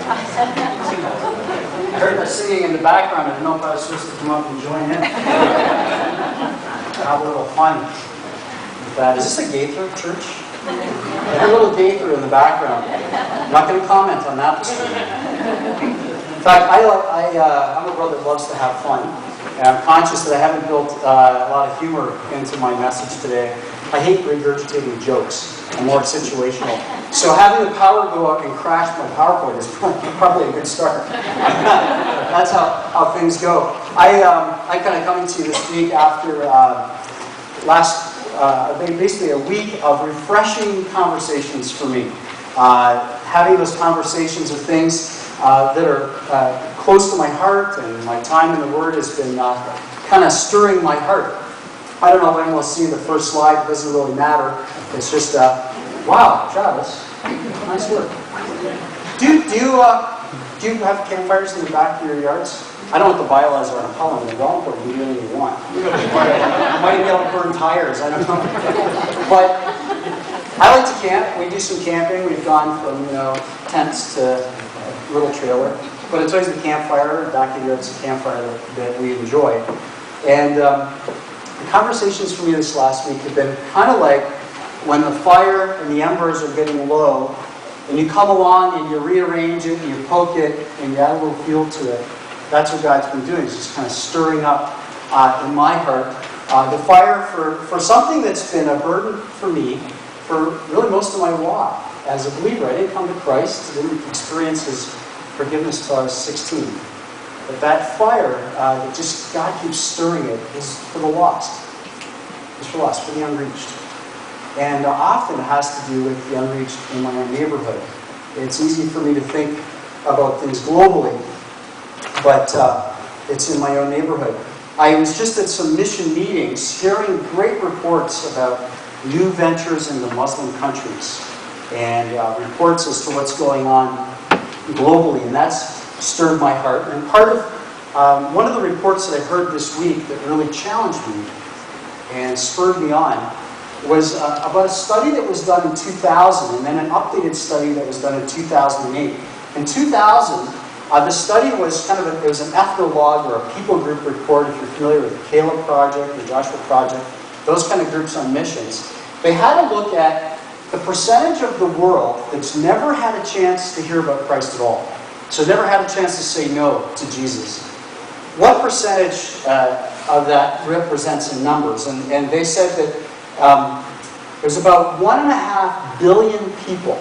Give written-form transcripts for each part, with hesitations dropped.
I heard the singing in the background. I didn't know if I was supposed to come up and join in. Have a little fun with that. Is this a Gaither church? A little Gaither in the background. I'm not going to comment on that this morning. In fact, I'm a brother that loves to have fun. And I'm conscious that I haven't built a lot of humor into my message today. I hate regurgitating jokes. I'm more situational. So having the power go out and crash my PowerPoint is probably a good start. That's how things go. I'm kind of coming to you this week after basically a week of refreshing conversations for me. Having those conversations of things that are close to my heart, and my time in the Word has been kind of stirring my heart. I don't know when we'll see the first slide. It doesn't really matter. It's just, wow, Travis, nice work. Do you have campfires in the back of your yards? I don't know what the bylaws are in Pelham. In the golf course, you can do anything you want. You might be able to burn tires. I don't know. But I like to camp. We do some camping. We've gone from tents to a little trailer. But it's always the campfire. Back in the yard, it's a campfire that we enjoy. And the conversations for me this last week have been kind of like when the fire and the embers are getting low, and you come along and you rearrange it and you poke it and you add a little fuel to it. That's what God's been doing. It's just kind of stirring up in my heart the fire for something that's been a burden for me for really most of my walk as a believer. I didn't come to Christ. I didn't experience His forgiveness until I was 16. But that fire, that just God keeps stirring it, is for the lost. It's for the lost, for the unreached. And often it has to do with the unreached in my own neighborhood. It's easy for me to think about things globally, but it's in my own neighborhood. I was just at some mission meetings hearing great reports about new ventures in the Muslim countries and reports as to what's going on globally, and that's stirred my heart. And part of one of the reports that I heard this week that really challenged me and spurred me on was about a study that was done in 2000 and then an updated study that was done in 2008. In 2000, the study was it was an ethnologue or a people group report, if you're familiar with the Caleb Project, the Joshua Project, those kind of groups on missions. They had to look at the percentage of the world that's never had a chance to hear about Christ at all. So never had a chance to say no to Jesus. What percentage of that represents in numbers? And they said that there's about 1.5 billion people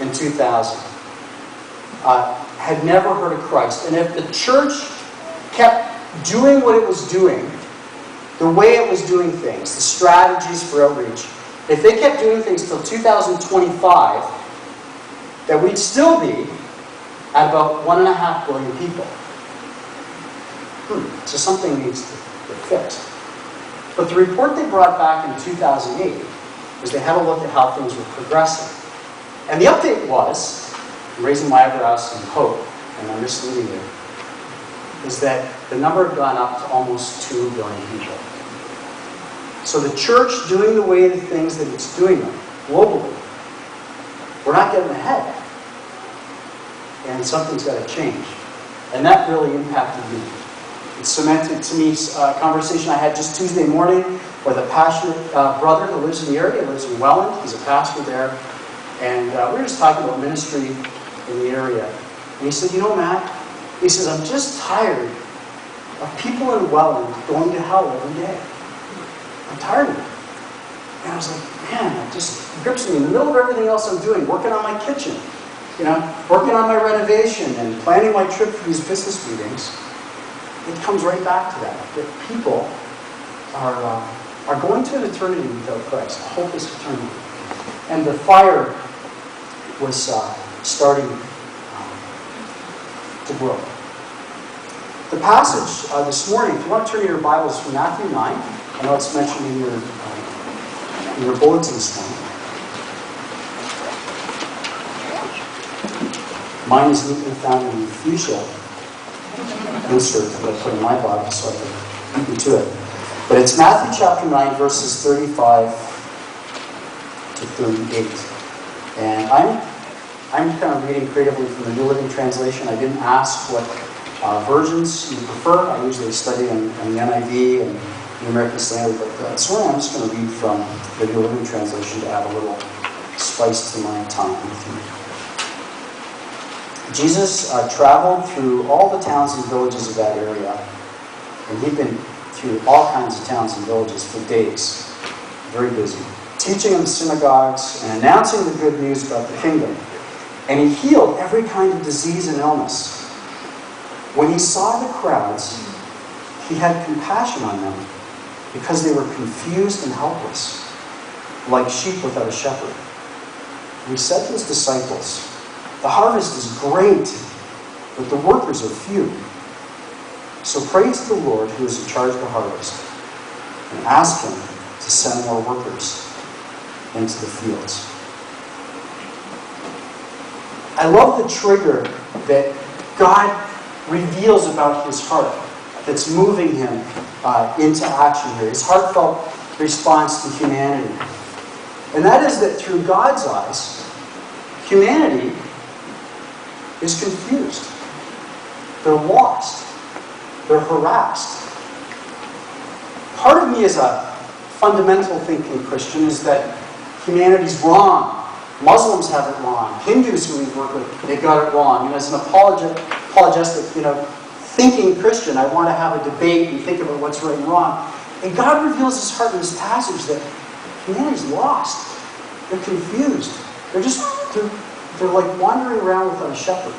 in 2000 had never heard of Christ. And if the church kept doing what it was doing, the way it was doing things, the strategies for outreach, if they kept doing things till 2025, that we'd still be at about 1.5 billion people. So something needs to get fixed. But the report they brought back in 2008 was they had a look at how things were progressing. And the update was, I'm raising my eyebrows in hope, and I'm misleading you, is that the number had gone up to almost 2 billion people. So the church doing the way the things that it's doing them, globally, we're not getting ahead. And something's got to change. And that really impacted me. It cemented to me a conversation I had just Tuesday morning with a passionate brother who lives in the area, lives in Welland. He's a pastor there. And we were just talking about ministry in the area. And he said, Matt, he says, I'm just tired of people in Welland going to hell every day. I'm tired of it. And I was like, man, it just grips me in the middle of everything else I'm doing, working on my kitchen, working on my renovation and planning my trip for these business meetings. It comes right back to that people are going to an eternity without Christ, a hopeless eternity. And the fire was starting to grow. The passage this morning, if you want to turn your Bibles from Matthew 9, I know it's mentioned in your bulletin this morning. Mine is neatly found in the fuchsia insert that I put in my Bible so I can beat you to it. But it's Matthew chapter 9, verses 35 to 38. And I'm I'm kind of reading creatively from the New Living Translation. I didn't ask what versions you prefer. I usually study in the NIV and the American Standard, but this morning I'm just going to read from the New Living Translation to add a little spice to my time with you. Jesus traveled through all the towns and villages of that area, and he'd been through all kinds of towns and villages for days, very busy, teaching in the synagogues and announcing the good news about the kingdom. And he healed every kind of disease and illness. When he saw the crowds, he had compassion on them because they were confused and helpless, like sheep without a shepherd. And he said to his disciples, "The harvest is great, but the workers are few. So pray to the Lord who is in charge of the harvest, and ask him to send more workers into the fields." I love the trigger that God reveals about his heart that's moving him into action here. His heartfelt response to humanity. And that is that through God's eyes, humanity is confused. They're lost. They're harassed. Part of me as a fundamental thinking Christian is that humanity's wrong. Muslims have it wrong. Hindus who we've worked with, they got it wrong. And as an apologetic, thinking Christian, I want to have a debate and think about what's right and wrong. And God reveals his heart in this passage that humanity's lost. They're confused. They're like wandering around without a shepherd.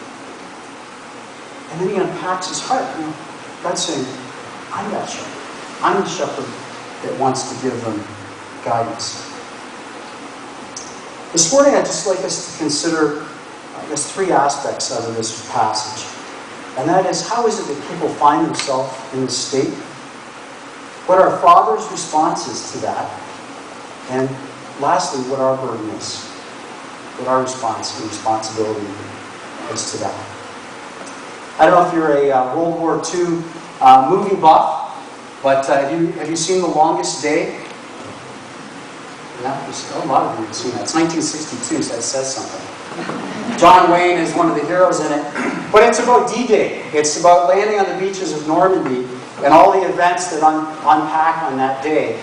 And then he unpacks his heart. God's saying, I'm that shepherd. I'm the shepherd that wants to give them guidance. This morning, I'd just like us to consider, three aspects out of this passage. And that is, how is it that people find themselves in this state? What our Father's response is to that? And lastly, what our burden is. What our response and responsibility is to that. I don't know if you're a World War II movie buff, but have you seen The Longest Day? Yeah, a lot of you have seen that. It's 1962, so that says something. John Wayne is one of the heroes in it. But it's about D-Day. It's about landing on the beaches of Normandy and all the events that unpack on that day.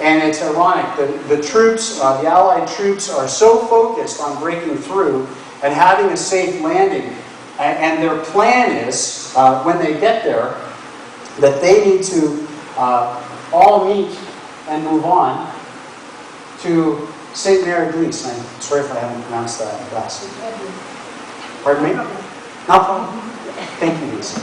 And it's ironic. The troops, the Allied troops, are so focused on breaking through and having a safe landing. And their plan is, when they get there, that they need to all meet and move on to St. Mary Glees. I'm sorry if I haven't pronounced that last name. Pardon me? No problem. Thank you, Lisa.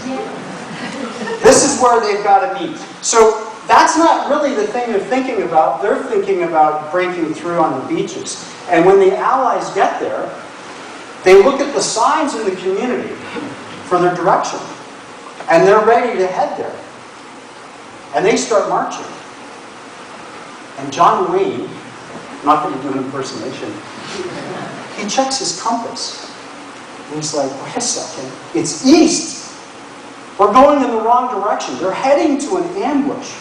This is where they've got to meet. So that's not really the thing they're thinking about. They're thinking about breaking through on the beaches. And when the Allies get there, they look at the signs in the community for their direction. And they're ready to head there. And they start marching. And John Wayne, not going to do an impersonation, he checks his compass. And he's like, wait a second, it's east. We're going in the wrong direction. They're heading to an ambush.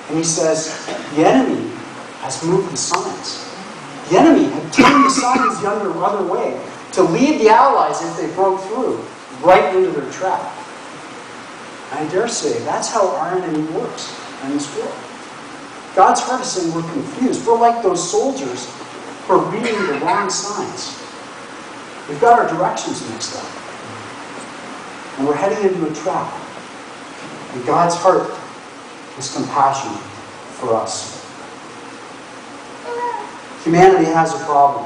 And he says, the enemy has moved the signs. The enemy had turned the signs the other way to lead the Allies, if they broke through, right into their trap. I dare say that's how our enemy works in this world. God's heart is saying we're confused. We're like those soldiers who are reading the wrong signs. We've got our directions mixed up. And we're heading into a trap. And God's heart is compassion for us. Humanity has a problem.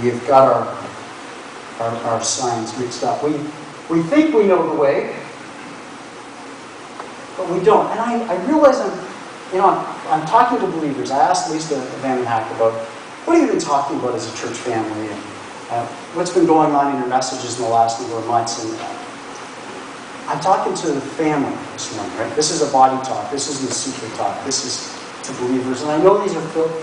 We've got our signs mixed up. We think we know the way, but we don't. And I realize I'm talking to believers. I asked Lisa Van Hack about, what have you been talking about as a church family? And what's been going on in your messages in the last number of months? And I'm talking to the family this morning, right? This is a body talk. This isn't a secret talk. This is to believers. And I know these are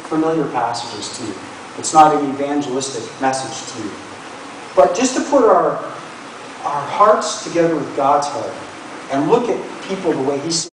familiar passages to you. It's not an evangelistic message to you. But just to put our hearts together with God's heart and look at people the way He sees